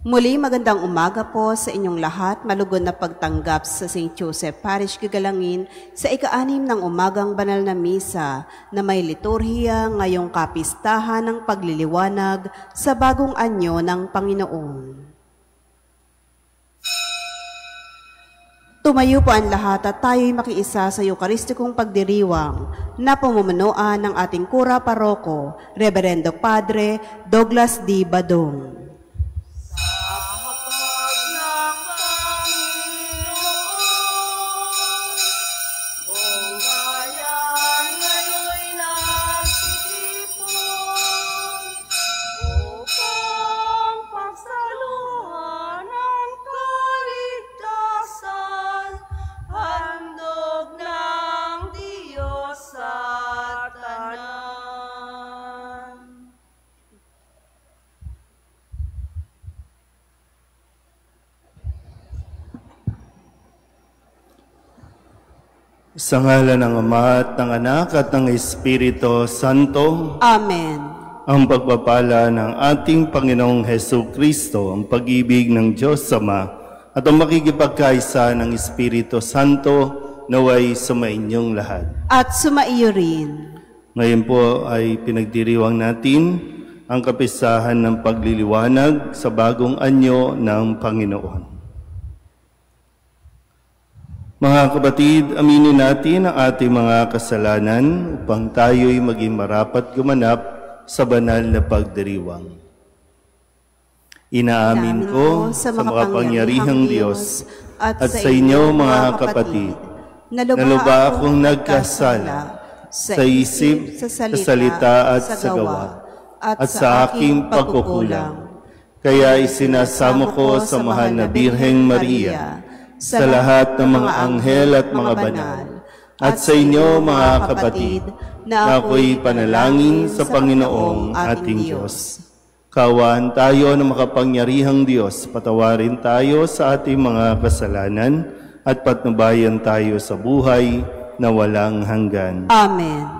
Muli magandang umaga po sa inyong lahat. Malugod na pagtanggap sa St. Joseph Parish Gagalangin sa ika-6 ng umagang banal na misa na may liturhiya ngayong kapistahan ng pagliliwanag sa bagong anyo ng Panginoon. Tumayo po ang lahat at tayo'y makiisa sa Eukaristikong pagdiriwang na pamumunuan ng ating Kura Paroko, Reverendo Padre Douglas D. Badong. Sa ngalan ng Ama at ng Anak at ng Espiritu Santo. Amen. Ang pagpapala ng ating Panginoong Hesus Kristo, ang pag-ibig ng Diyos Ama, at ang makikipagkaisa ng Espiritu Santo naway sumainyong lahat. At sumaiyo rin. Ngayon po ay pinagdiriwang natin ang kapistahan ng pagliliwanag sa bagong anyo ng Panginoon. Mga kapatid, aminin natin ang ating mga kasalanan upang tayo'y maging marapat gumanap sa banal na pagdiriwang. Inaamin ko sa makapangyarihang Diyos at sa inyo mga kapatid, na lubha akong nagkasala sa isip, sa salita at sa gawa, at sa aking pagkukulang. Kaya isinasamo ko sa mahal na Birheng Maria, sa lahat ng mga anghel at mga banal, at sa inyo mga kapatid, na ako'y panalangin sa Panginoong ating Diyos. Kaawaan tayo ng makapangyarihang Diyos, patawarin tayo sa ating mga kasalanan, at patnubayan tayo sa buhay na walang hanggan. Amen.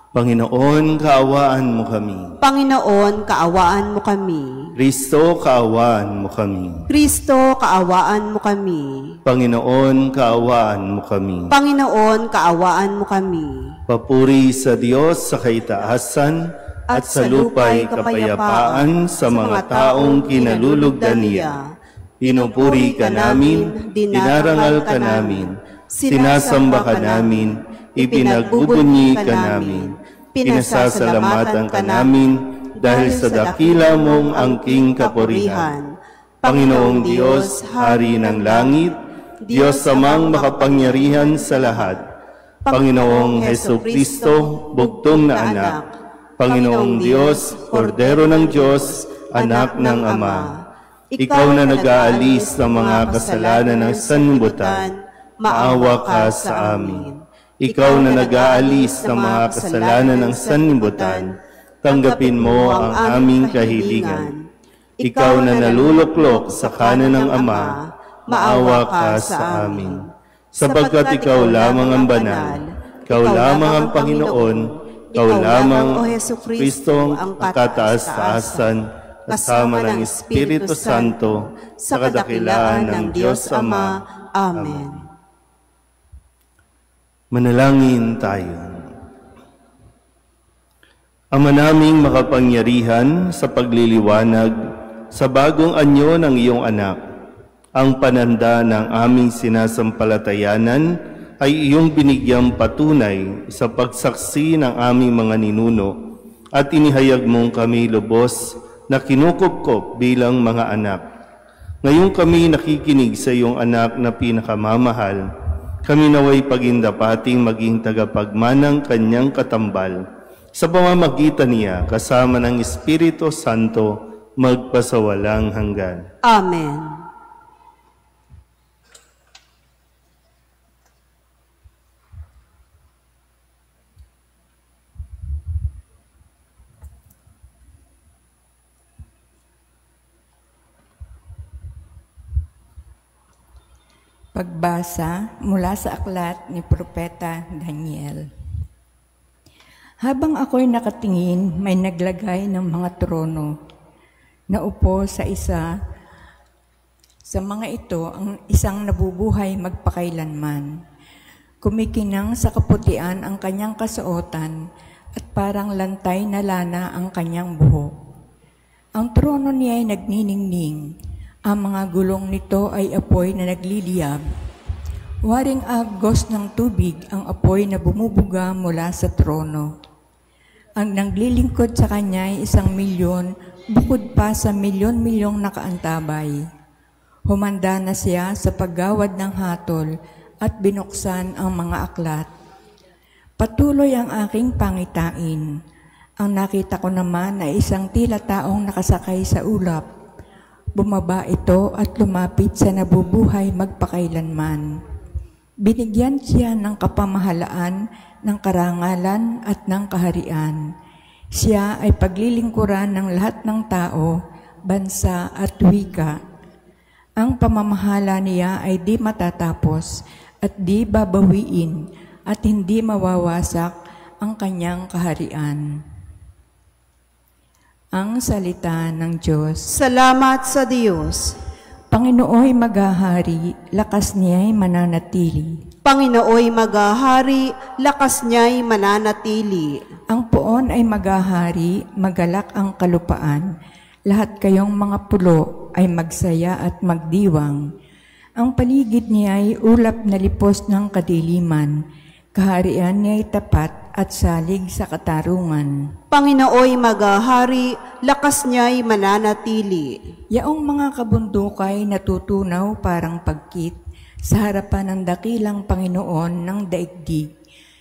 Panginoon, kaawaan mo kami. Panginoon, kaawaan mo kami. Kristo, kaawaan mo kami. Kristo, kaawaan mo kami. Panginoon, kaawaan mo kami. Panginoon, kaawaan mo kami. Papuri sa Diyos sa kaitaasan at sa lupa'y kapayapaan sa mga taong kinalulugdan niya. Pinupuri ka namin, dinarangal ka namin, sinasamba ka namin, ipinagbubunyi ka namin, pinasasalamatan ka namin, dahil sa dakila mong angking kapurihan. Panginoong Diyos, Hari ng langit, Diyos amang makapangyarihan sa lahat, Panginoong Hesus Kristo, bugtong na anak, Panginoong Diyos, Kordero ng Diyos, anak ng Ama, ikaw na nag-aalis ng mga kasalanan ng sanlibutan, maawa ka sa amin. Ikaw na nag-aalis ng mga kasalanan ng sanlibutan, tanggapin mo ang aming kahilingan. Ikaw na naluluklok sa kanan ng Ama, maawa ka sa amin. Sapagkat ikaw lamang ang banal, ikaw lamang ang Panginoon, ikaw lamang o Kristo ang kataas-taasan, kasama ng Espiritu Santo, sa kadakilaan ng Diyos Ama. Amen. Manalangin tayo. Ama naming makapangyarihan sa pagliliwanag sa bagong anyo ng iyong anak, ang pananda ng aming sinasampalatayanan ay iyong binigyang patunay sa pagsaksi ng aming mga ninuno at inihayag mong kami lubos na kinukupkop bilang mga anak. Ngayon kami nakikinig sa iyong anak na pinakamamahal. Kami naway pagindapating maging tagapagmanang kanyang katambal. Sa pamamagitan niya, kasama ng Espiritu Santo, magpasawalang hanggan. Amen. Pagbasa mula sa aklat ni Propeta Daniel. Habang ako'y nakatingin, may naglagay ng mga trono. Naupo sa isa Sa mga ito, ang isang nabubuhay magpakailanman. Kumikinang sa kaputian ang kanyang kasuotan at parang lantay na lana ang kanyang buhok. Ang trono niya ay nagniningning. Ang mga gulong nito ay apoy na nagliliyab. Waring agos ng tubig ang apoy na bumubuga mula sa trono. Ang naglilingkod sa kanya ay 1,000,000 bukod pa sa milyon-milyong nakaantabay. Humanda na siya sa paggawad ng hatol at binuksan ang mga aklat. Patuloy ang aking pangitain. Ang nakita ko naman ay isang tila taong nakasakay sa ulap. Bumaba ito at lumapit sa nabubuhay magpakailanman. Binigyan siya ng kapamahalaan, ng karangalan at ng kaharian. Siya ay paglilingkuran ng lahat ng tao, bansa at wika. Ang pamamahala niya ay di matatapos at di babawiin at hindi mawawasak ang kanyang kaharian. Ang salita ng Diyos. Salamat sa Diyos. Panginooy maghahari, lakas niya'y mananatili. Panginooy maghahari, lakas niya'y mananatili. Ang puon ay maghahari, magalak ang kalupaan. Lahat kayong mga pulo ay magsaya at magdiwang. Ang paligid niya ay ulap na lipos ng kadiliman. Kaharian niya ay tapat at salig sa katarungan. Panginooy maghahari, lakas niya'y mananatili. Yaong mga kabundukay natutunaw parang pagkit sa harapan ng dakilang Panginoon ng daigdig.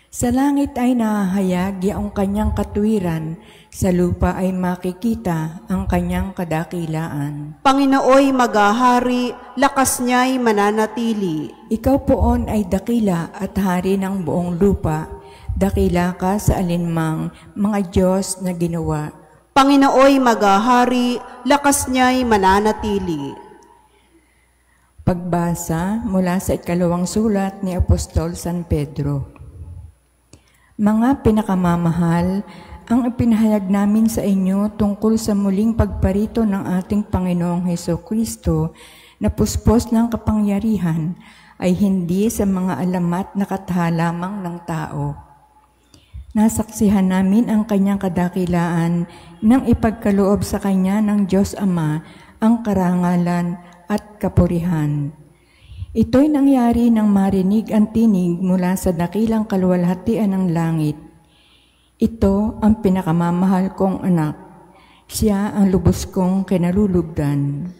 Sa langit ay nahahayag yaong kanyang katuwiran, sa lupa ay makikita ang kanyang kadakilaan. Panginooy maghahari, lakas niya'y mananatili. Ikaw poon ay dakila at hari ng buong lupa. Dakila ka sa alinmang mga Diyos na ginawa. Panginooy maghahari, lakas niya'y mananatili. Pagbasa mula sa ikalawang sulat ni Apostol San Pedro. Mga pinakamamahal, ang ipinahayag namin sa inyo tungkol sa muling pagparito ng ating Panginoong Hesukristo na puspos ng kapangyarihan ay hindi sa mga alamat na katha lamang ng tao. Nasaksihan namin ang kanyang kadakilaan nang ipagkaloob sa kanya ng Diyos Ama ang karangalan at kapurihan. Ito'y nangyari nang marinig ang tinig mula sa dakilang kaluwalhatian ng langit. Ito ang pinakamamahal kong anak. Siya ang lubos kong kinalulugdan.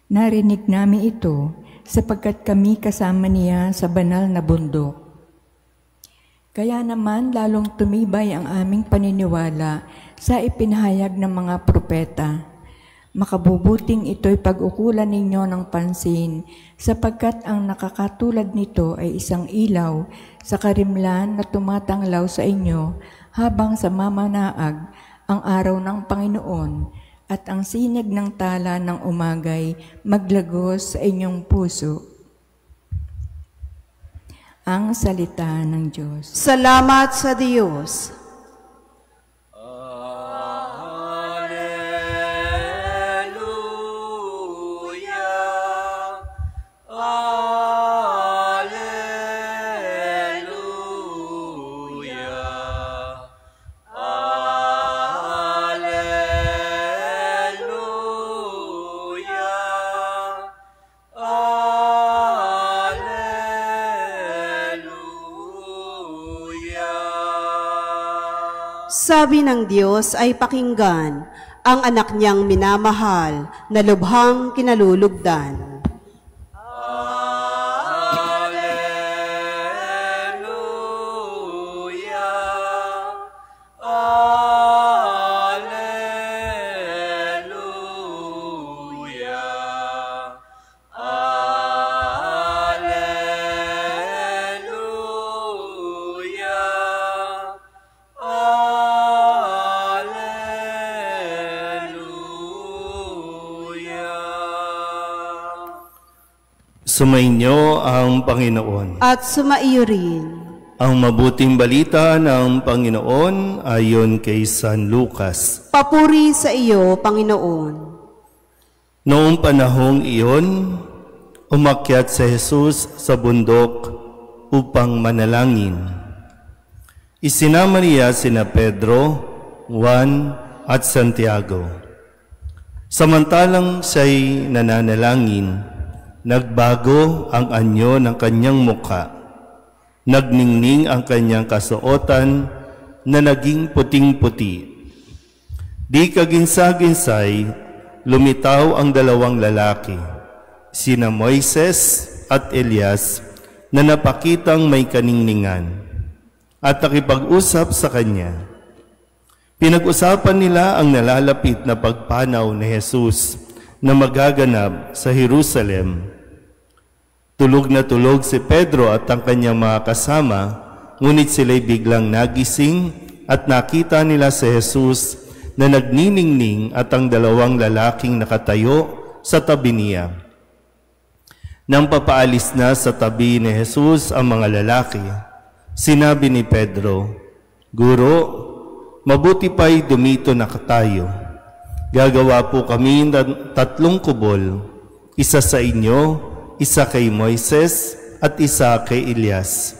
Narinig namin ito sapagkat kami kasama niya sa banal na bundok. Kaya naman lalong tumibay ang aming paniniwala sa ipinahayag ng mga propeta. Makabubuting ito'y pag-ukulan ninyo ng pansin sapagkat ang nakakatulad nito ay isang ilaw sa karimlan na tumatanglaw sa inyo habang sa mamanaag ang araw ng Panginoon at ang sinag ng tala ng umagay maglagos sa inyong puso. Ang salita ng Diyos. Salamat sa Diyos. Sabi ng Diyos ay pakinggan ang anak niyang minamahal na lubhang kinalulugdan. Sumainyo ang Panginoon. At sumaiyo rin. Ang mabuting balita ng Panginoon ayon kay San Lucas. Papuri sa iyo, Panginoon. Noong panahong iyon, Umakyat si Jesus sa bundok upang manalangin. Isinama niya sina Pedro, Juan at Santiago. Samantalang siya'y nananalangin, nagbago ang anyo ng kanyang mukha. Nagningning ang kanyang kasuotan na naging puting-puti. Di kaginsa-ginsay, lumitaw ang dalawang lalaki, sina Moises at Elias, na napakitang may kaningningan at nakipag-usap sa kanya. Pinag-usapan nila ang nalalapit na pagpanaw ni Jesus na magaganap sa Jerusalem. Tulog na tulog si Pedro at ang kanyang mga kasama, ngunit sila'y biglang nagising at nakita nila si Jesus na nagniningning at ang dalawang lalaking nakatayo sa tabi niya. Nang papaalis na sa tabi ni Jesus ang mga lalaki, sinabi ni Pedro, "Guro, mabuti pa'y dumito na tayo. Gagawa po kami ng 3 kubol, isa sa inyo, isa kay Moises at isa kay Elias."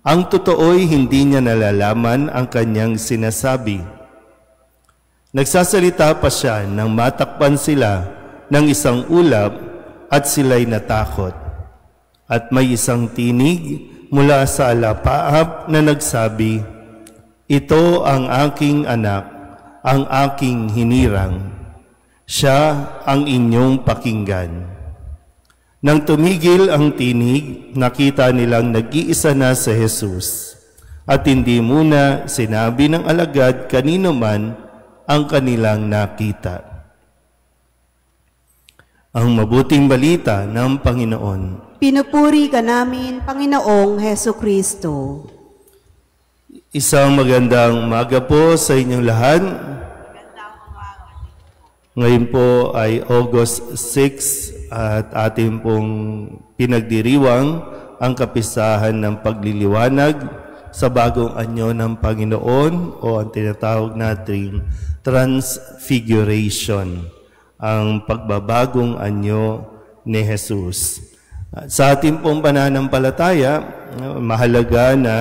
Ang totoo'y hindi niya nalalaman ang kanyang sinasabi. Nagsasalita pa siya nang matakpan sila ng isang ulap at sila'y natakot. At may isang tinig mula sa alapaap na nagsabi, "Ito ang aking anak, ang aking hinirang. Siya ang inyong pakinggan." Nang tumigil ang tinig, nakita nilang nag-iisa na si Jesus. At hindi muna sinabi ng alagad kanino man ang kanilang nakita. Ang mabuting balita ng Panginoon. Pinupuri ka namin, Panginoong Heso Kristo. Isang magandang umaga po sa inyong lahat. Ngayon po ay August 6 at ating pong pinagdiriwang ang kapistahan ng pagliliwanag sa bagong anyo ng Panginoon o ang tinatawag nating Transfiguration, ang pagbabagong anyo ni Jesus. Sa ating pong pananampalataya, mahalaga na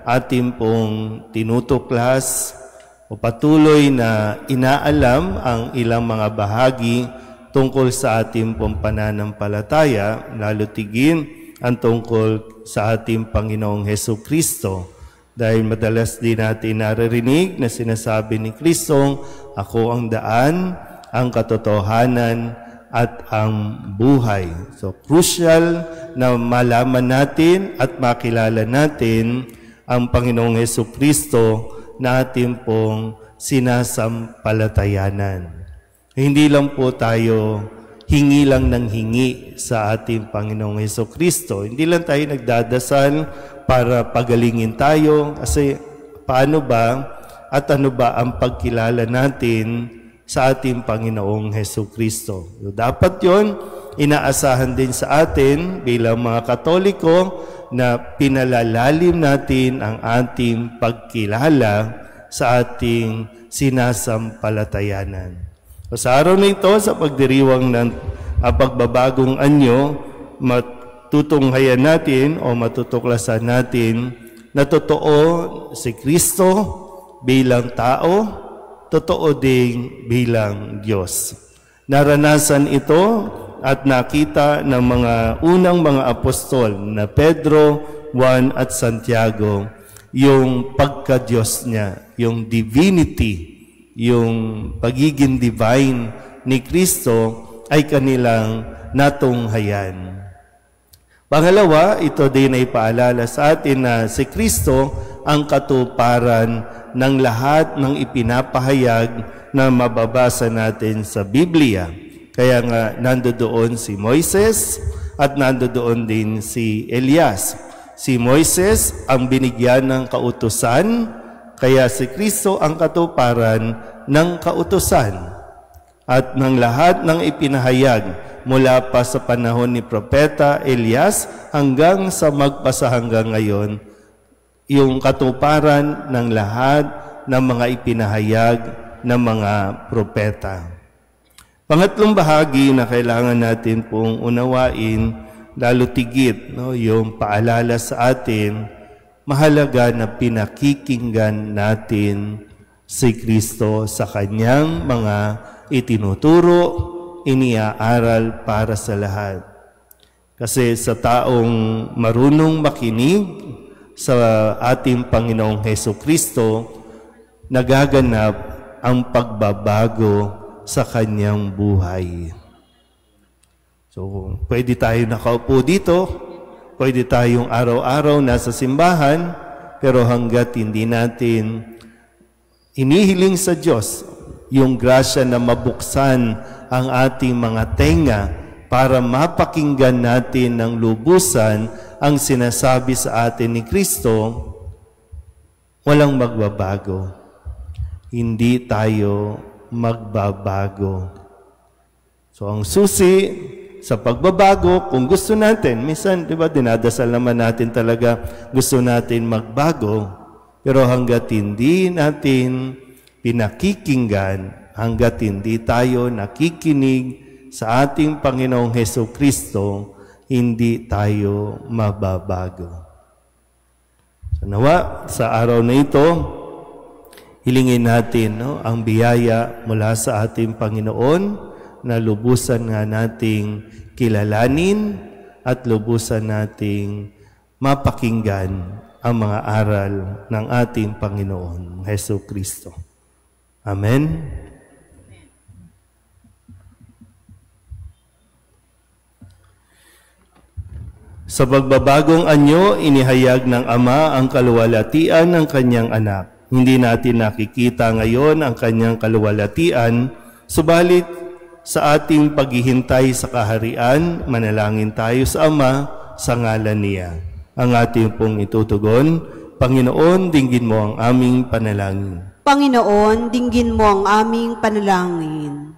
ating pong tinutuklas o patuloy na inaalam ang ilang mga bahagi tungkol sa ating pong pananampalataya, lalo tigin ang tungkol sa ating Panginoong Heso Kristo. Dahil madalas din natin naririnig na sinasabi ni Kristo, "Ako ang daan, ang katotohanan, at ang buhay." So, crucial na malaman natin at makilala natin ang Panginoong Heso Kristo na ating pong sinasampalatayanan. Hindi lang po tayo hingi lang ng hingi sa ating Panginoong Jesucristo. Hindi lang tayo nagdadasal para pagalingin tayo kasi paano ba at ano ba ang pagkilala natin sa ating Panginoong Jesucristo. So, dapat yon inaasahan din sa atin bilang mga Katoliko na pinalalalim natin ang ating pagkilala sa ating sinasampalatayanan. Sa araw na ito, sa pagdiriwang ng pagbabagong anyo, matutunghayan natin o matutuklasan natin na totoo si Kristo bilang tao, totoo ding bilang Diyos. Naranasan ito at nakita ng mga unang mga apostol na Pedro, Juan at Santiago, yung pagka-Diyos niya, yung divinity, yung pagiging divine ni Kristo ay kanilang natunghayan. Pangalawa, ito din ay paalala sa atin na si Kristo ang katuparan ng lahat ng ipinapahayag na mababasa natin sa Biblia. Kaya nga nandoon si Moises at nandoon din si Elias. Si Moises ang binigyan ng kautusan, kaya si Kristo ang katuparan ng kautusan. At ng lahat ng ipinahayag mula pa sa panahon ni Propeta Elias hanggang sa magpasa hanggang ngayon, yung katuparan ng lahat ng mga ipinahayag ng mga propeta. Pangatlong bahagi na kailangan natin pong unawain, lalo tigit, yung paalala sa atin, mahalaga na pinakikinggan natin si Kristo sa kanyang mga itinuturo, iniaaral para sa lahat. Kasi sa taong marunong makinig sa ating Panginoong Hesukristo, nagaganap ang pagbabago sa kanyang buhay. So, pwede tayo nakaupo dito, pwede tayong araw-araw nasa simbahan, pero hanggat hindi natin inihiling sa Diyos yung grasya na mabuksan ang ating mga tenga para mapakinggan natin ng lubusan ang sinasabi sa atin ni Kristo, walang magbabago. Hindi tayo magbabago. So ang susi sa pagbabago, kung gusto natin, minsan, di ba, dinadasal naman natin talaga, gusto natin magbago, pero hanggat hindi natin pinakikinggan, hanggat hindi tayo nakikinig sa ating Panginoong Hesukristo, hindi tayo mababago. So nawa, sa araw na ito, hilingin natin ang biyaya mula sa ating Panginoon na lubusan nga nating kilalanin at lubusan nating mapakinggan ang mga aral ng ating Panginoon Hesukristo. Amen. Sa pagbabagong anyo, inihayag ng Ama ang kaluwalhatian ng kanyang anak. Hindi natin nakikita ngayon ang kanyang kaluwalhatian, subalit sa ating paghihintay sa kaharian, manalangin tayo sa Ama sa ngalan niya. Ang ating pong itutugon, Panginoon, dinggin mo ang aming panalangin. Panginoon, dinggin mo ang aming panalangin.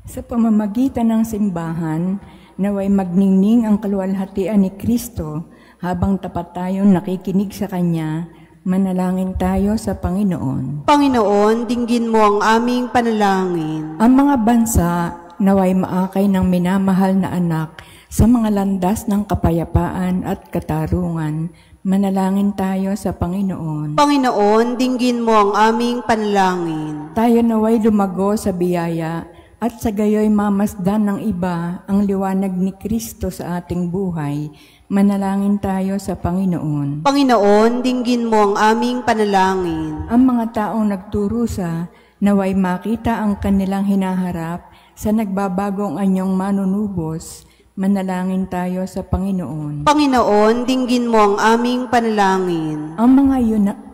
Sa pamamagitan ng simbahan, naway magningning ang kaluwalhatian ni Kristo habang tapat tayong nakikinig sa Kanya, manalangin tayo sa Panginoon. Panginoon, dinggin mo ang aming panalangin. Ang mga bansa naway maakay ng minamahal na anak sa mga landas ng kapayapaan at katarungan, manalangin tayo sa Panginoon. Panginoon, dinggin mo ang aming panalangin. Tayo naway lumago sa biyaya at sa gayoy mamasdan ng iba ang liwanag ni Kristo sa ating buhay, manalangin tayo sa Panginoon. Panginoon, dinggin mo ang aming panalangin. Ang mga taong nagturusa, naway makita ang kanilang hinaharap sa nagbabagong anyong manunubos, manalangin tayo sa Panginoon. Panginoon, dinggin mo ang aming panalangin. Ang mga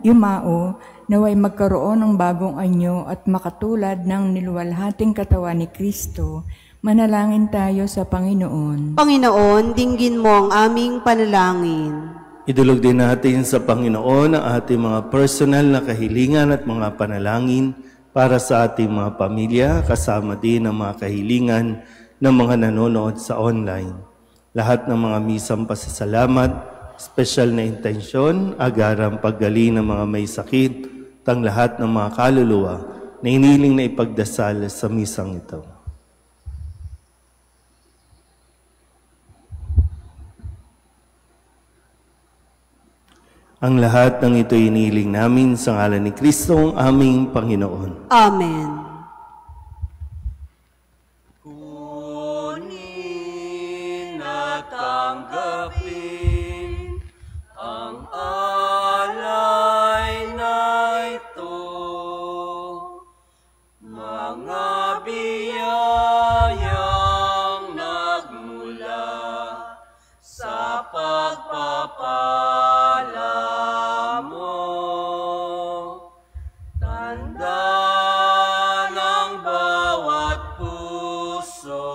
yumao, naway magkaroon ng bagong anyo at makatulad ng niluwalhating katawan ni Kristo, manalangin tayo sa Panginoon. Panginoon, dinggin mo ang aming panalangin. Idulog din natin sa Panginoon ang ating mga personal na kahilingan at mga panalangin para sa ating mga pamilya, kasama din ang mga kahilingan ng mga nanonood sa online. Lahat ng mga misang pasasalamat, special na intensyon, agarang paggaling ng mga may sakit, tang lahat ng mga kaluluwa na hiniling na ipagdasal sa misang ito. Ang lahat ng ito hiniling namin sa ngalan ni Kristo, ang aming Panginoon. Amen. Kunin at tanggapin ang alay na ito, mga biyayang nagmula sa pagpapala mo. Tanda ng bawat puso,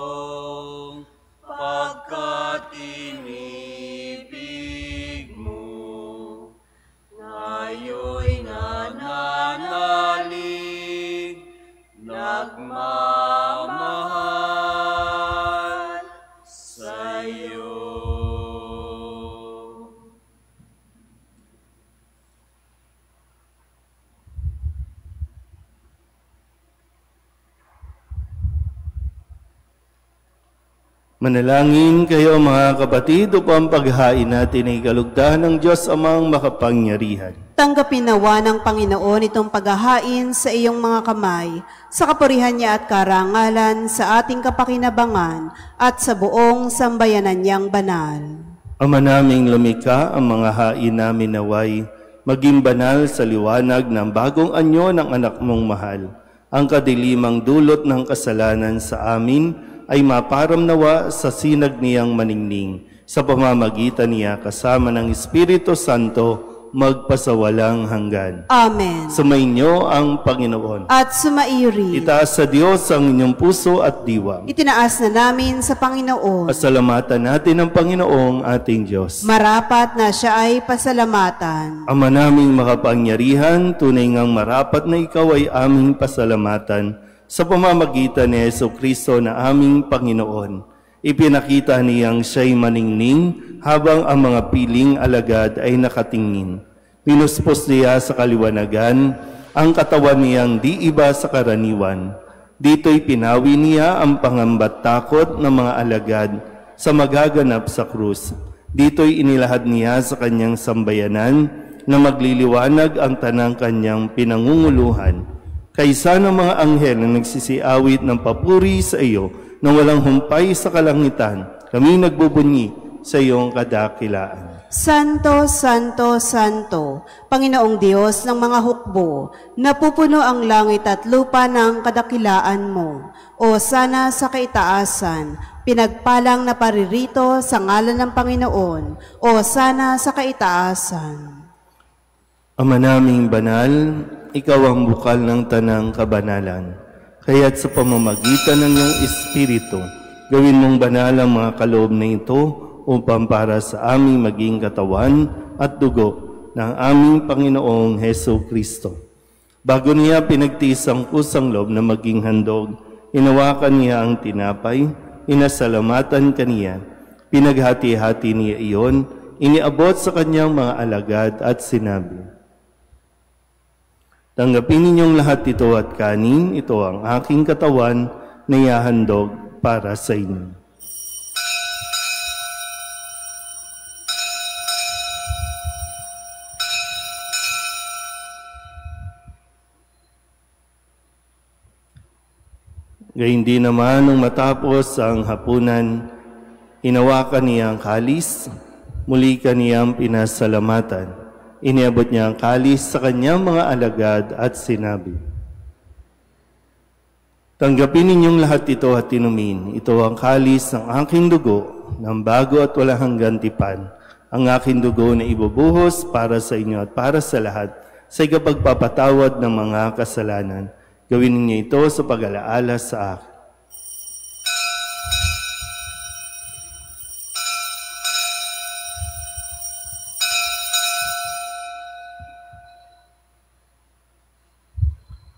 pagkat inibig mo. Manalangin kayo mga kapatid upang paghain natin ay kalugdan ng Diyos Amang makapangyarihan. Tanggapin nawa ng Panginoon itong paghahain sa iyong mga kamay, sa kapurihan niya at karangalan, sa ating kapakinabangan, at sa buong sambayanan niyang banal. Ama naming lumikha, ang mga hain namin naway, maging banal sa liwanag ng bagong anyo ng anak mong mahal. Ang kadilimang dulot ng kasalanan sa amin ay maparam nawa sa sinag niyang maningning, sa pamamagitan niya kasama ng Espiritu Santo, magpasawalang hanggan. Amen. Sumainyo ang Panginoon. At sumaiyo rin. Itaas sa Diyos ang inyong puso at diwa. Itinaas na namin sa Panginoon. Pasalamatan natin ang Panginoong ating Diyos. Marapat na siya ay pasalamatan. Ama naming makapangyarihan, tunay ngang marapat na ikaw ay aming pasalamatan sa pamamagitan ni Jesucristo na aming Panginoon. Ipinakita niyang siya'y maningning habang ang mga piling alagad ay nakatingin. Pinuspos niya sa kaliwanagan ang katawan niyang di iba sa karaniwan. Dito'y pinawi niya ang pangamba't takot ng mga alagad sa magaganap sa krus. Dito'y inilahad niya sa kanyang sambayanan na magliliwanag ang tanang kanyang pinangunguluhan. Kaysa ng mga anghel na nagsisiawit ng papuri sa iyo, nang walang humpay sa kalangitan, kami nagbubunyi sa iyong kadakilaan. Santo, Santo, Santo, Panginoong Diyos ng mga hukbo, napupuno ang langit at lupa ng kadakilaan mo. O sana sa kaitaasan, pinagpalang na paririto sa ngalan ng Panginoon. O sana sa kaitaasan. Ama naming banal, ikaw ang bukal ng tanang kabanalan. Kaya't sa pamamagitan ng iyong Espiritu, gawin mong banal ang mga kaloob na ito upang para sa aming maging katawan at dugo ng aming Panginoong Heso Kristo. Bago niya pinagtiis ang kusang loob na maging handog, inawakan niya ang tinapay, inasalamatan kaniya, pinaghati-hati niya iyon, iniabot sa kanyang mga alagad at sinabi, tanggapin ninyong lahat ito at kanin, ito ang aking katawan na ihahandog para sa inyo. Gayun din naman nung matapos ang hapunan, inawakan niya ang kalis, muli kaniyang pinasalamatan. Iniabot niya ang kalis sa kanyang mga alagad at sinabi, tanggapin ninyong lahat ito at inumin. Ito ang kalis ng aking dugo, ng bago at walang hanggang tipan. Ang aking dugo na ibubuhos para sa inyo at para sa lahat sa ikapagpapatawad ng mga kasalanan. Gawin ninyo ito sa pag-alaala sa akin.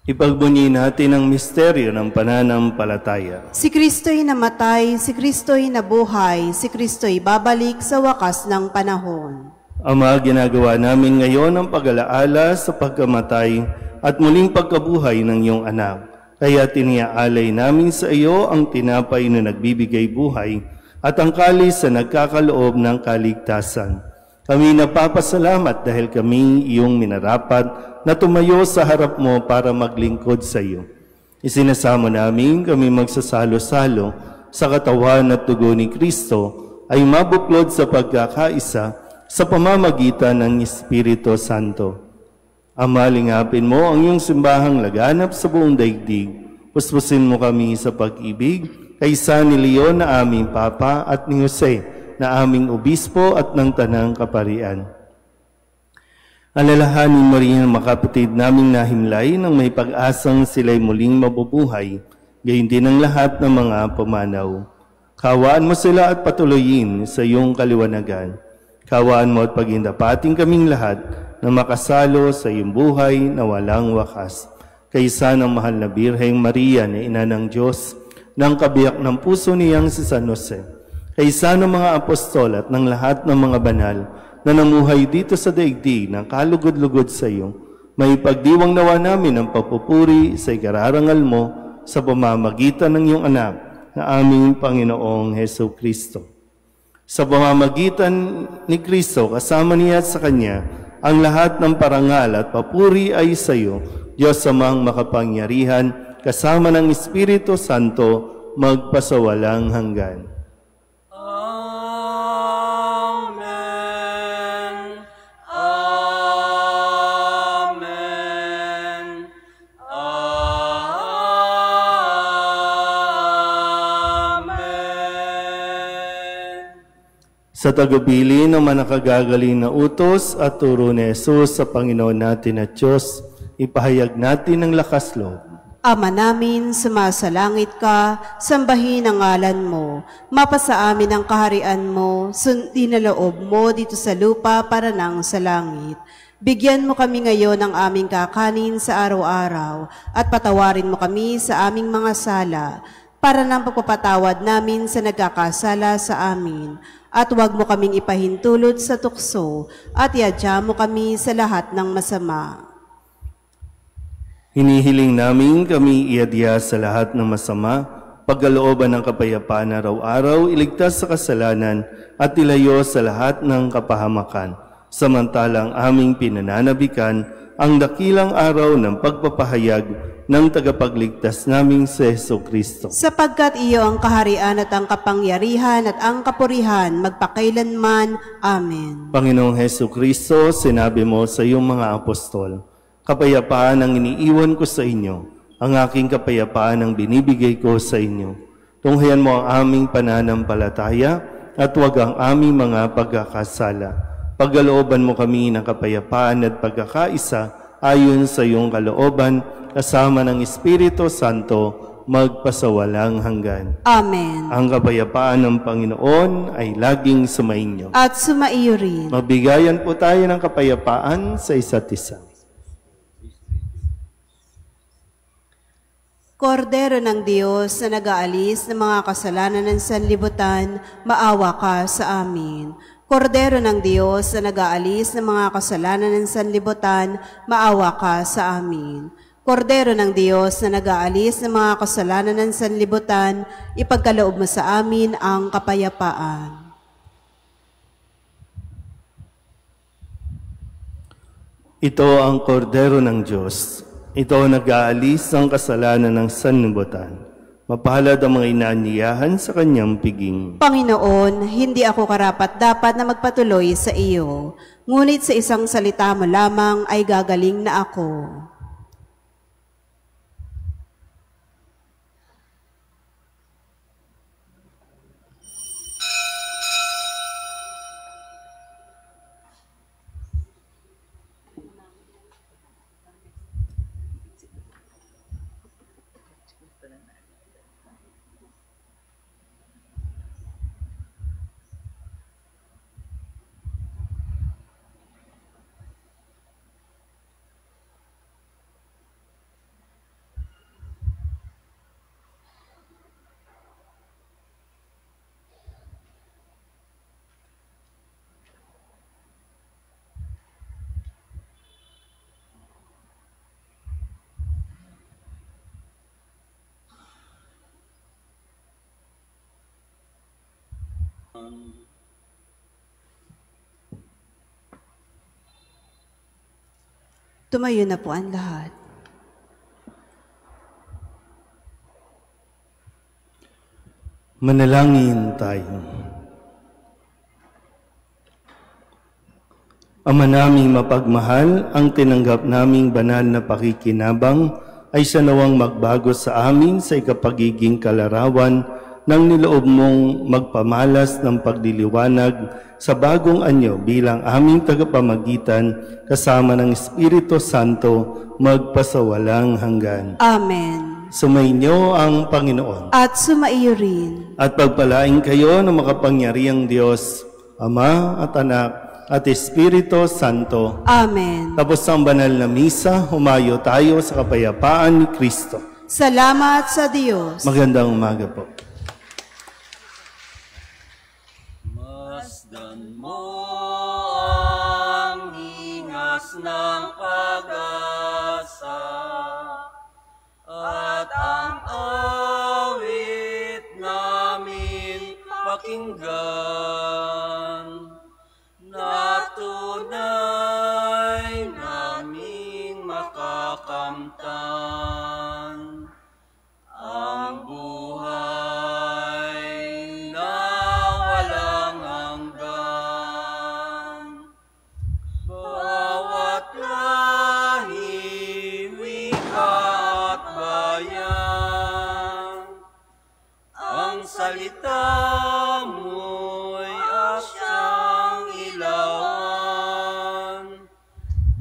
Ipagbunyi natin ang misteryo ng pananampalataya. Si Kristo'y namatay, si Kristo'y nabuhay, si Kristo'y babalik sa wakas ng panahon. Ama, ginagawa namin ngayon ang pag-alaala sa pagkamatay at muling pagkabuhay ng iyong anak. Kaya tiniaalay namin sa iyo ang tinapay na nagbibigay buhay at ang kalis na nagkakaloob ng kaligtasan. Kami napapasalamat dahil kami iyong minarapat na tumayo sa harap mo para maglingkod sa iyo. Isinasamo namin kami magsasalo-salo sa katawan at dugo ni Kristo ay mabuklod sa pagkakaisa sa pamamagitan ng Espiritu Santo. Ama, lingapin mo ang iyong simbahang laganap sa buong daigdig. Puspusin mo kami sa pag-ibig kaysa ni Leon na aming Papa at ni Jose na aming obispo at ng tanang kaparian. Alalahanin mo rin ang makapatid naming nahimlay nang may pag-asang sila'y muling mabubuhay, gayon din ang lahat ng mga pumanaw. Kawaan mo sila at patuloyin sa iyong kaliwanagan. Kawaan mo at pagindapating kaming lahat na makasalo sa iyong buhay na walang wakas. Kaysa ng mahal na Birheng Maria na ina ng Diyos, ng kabiyak ng puso niyang si San Jose, kaysa ng mga apostol at ng lahat ng mga banal na namuhay dito sa daigdig ng kalugod-lugod sa iyo, may pagdiwang nawa namin ang papupuri sa ikararangal mo sa pamamagitan ng iyong anak na aming Panginoong Heso Kristo. Sa pamamagitan ni Kristo, kasama niya at sa Kanya, ang lahat ng parangal at papuri ay sa iyo, Diyos Amang makapangyarihan, kasama ng Espiritu Santo, magpasawalang hanggan. Amen. Amen. Amen. Sa tagubilin ng manakagagaling na utos at turo ni Jesus sa Panginoon natin at Diyos, ipahayag natin ang lakas loob. Ama namin, sumasalangit ka, sambahin ang ngalan mo. Mapasa amin ang kaharian mo, sundin na loob mo dito sa lupa para nang sa langit. Bigyan mo kami ngayon ng aming kakanin sa araw-araw at patawarin mo kami sa aming mga sala para ng pagpapatawad namin sa nagkakasala sa amin. At huwag mo kaming ipahintulot sa tukso at iadya mo kami sa lahat ng masama. Hinihiling namin kami iadya sa lahat ng masama, pagkalooban ng kapayapaan araw-araw, iligtas sa kasalanan at ilayo sa lahat ng kapahamakan. Samantalang aming pinananabikan ang dakilang araw ng pagpapahayag ng tagapagligtas naming si Heso Kristo. Sapagkat iyo ang kaharian at ang kapangyarihan at ang kapurihan magpakailanman. Amen. Panginoong Heso Kristo, sinabi mo sa iyong mga apostol, kapayapaan ang iniiwan ko sa inyo, ang aking kapayapaan ang binibigay ko sa inyo. Tunghayan mo ang aming pananampalataya at huwag ang aming mga pagkakasala. Pagkalooban mo kami ng kapayapaan at pagkakaisa ayon sa iyong kalooban, kasama ng Espiritu Santo, magpasawalang hanggan. Amen. Ang kapayapaan ng Panginoon ay laging sumainyo. At sumaiyo rin. Mabigayan po tayo ng kapayapaan sa isa't isa. Kordero ng Diyos na nag-aalis ng mga kasalanan ng sanlibutan, maawa ka sa amin. Kordero ng Diyos na nag-aalis ng mga kasalanan ng sanlibutan, maawa ka sa amin. Kordero ng Diyos na nag-aalis ng mga kasalanan ng sanlibutan, ipagkaloob mo sa amin ang kapayapaan. Ito ang kordero ng Diyos. Ito ang nag-aalis ng kasalanan ng sanlibutan. Mapalad ang mga inaanyayahan sa kanyang piging. Panginoon, hindi ako karapat-dapat na magpatuloy sa iyo, ngunit sa isang salita mo lamang ay gagaling na ako. Tumayo na po ang lahat. Manalangin tayo. Ama naming mapagmahal, ang tinanggap naming banal na pakikinabang ay siya nawang magbago sa amin sa ikapagiging kalarawan ng niloob mong magpamalas ng pagdiliwanag sa bagong anyo bilang aming tagapamagitan kasama ng Espiritu Santo magpasawalang hanggan. Amen. Sumainyo ang Panginoon. At sumaiyo rin. At pagpalain kayo ng makapangyarihang Diyos, Ama at Anak at Espiritu Santo. Amen. Tapos ang banal na misa, humayo tayo sa kapayapaan ni Kristo. Salamat sa Diyos. Magandang umaga po. Masdan mo ang hingas ng pag-asa at ang awit na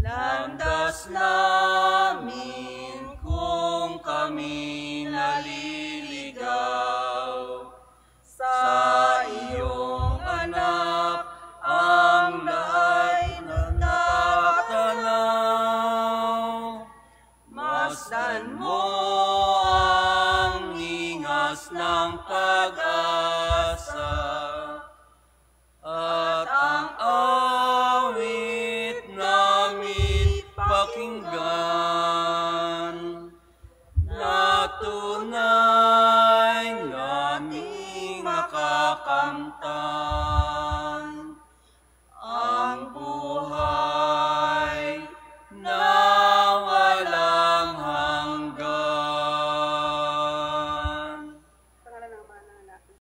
landas namin kung kami